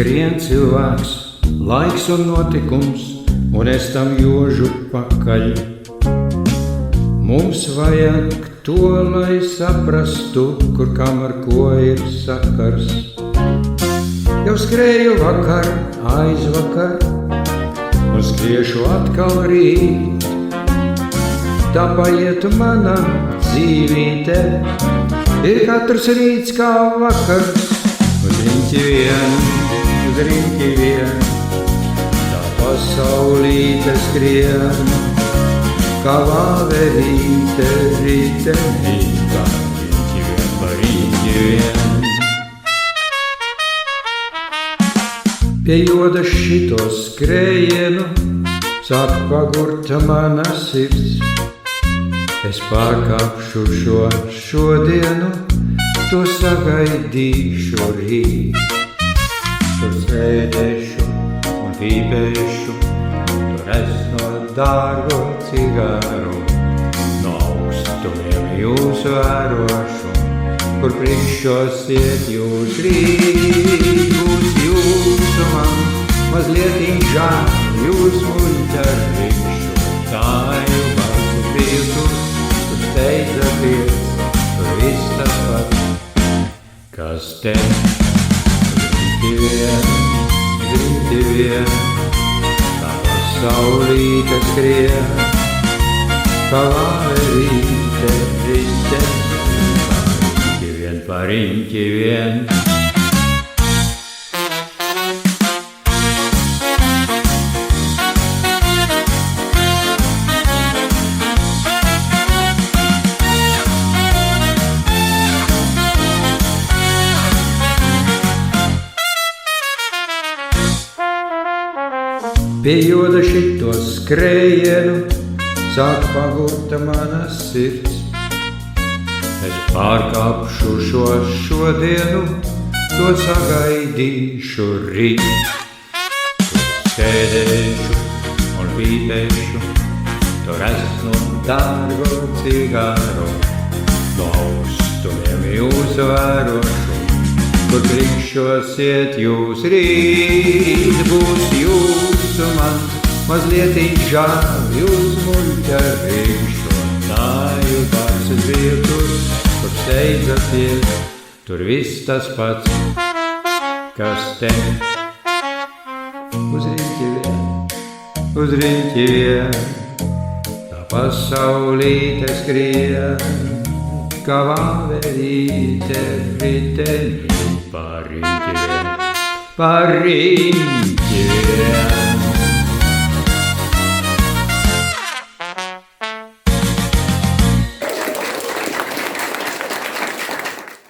skrien cilvēks, laiks un notikums, un es tam jožu pakaļ. Mums vajag to, lai saprastu, kur kam ar ko ir sakars. Jau skrēju vakar, aizvakar, un skriešu atkal rīt. Tā paietu mana dzīvīte, ir katrs rīts kā vakars. Uz riņķi vien, tā pasaulīte skrien, kā vāverīte ritenībā, riņķi vien. Pie joda šito skrējienu sāk pagurta mana sirds. Es pārkāpšu šodienu, to sagaidīšu rīt. Tur sēdēšu un pīpēšu, tur es no dārgo cigaru, no augstumiem jūs vērošu, kur priekšosiet jūs rīt. Būs jūsu man mazliet žāl, jūs muļķarīšu, tāju balsu priecus, tur steidzaties, tur viss tas pats, kas te gribti vien, tā pasaulīte skrien, kā vāverīte ritenībā, riņķi vien. Pie joda šito skrējienu sāk pagurta mana sirds. Es pārkāpšu šodienu, to sagaidīšu rīt. Tur sēdēšu un pīpēšu, tur esmu dārgo cigaru, no augstumiem jūs vērošu, kur priekšosiet jūs rīt. Būs jūsu man mazliet žāl, jūs muļķarīšu, tāju bārsas vietus, kur steidzaties, tur viss tas pats, kas te. Uz riņķi vien, tā pasaulīte skrien, kā vāverīte ritenībā, riņķi vien, par riņķi.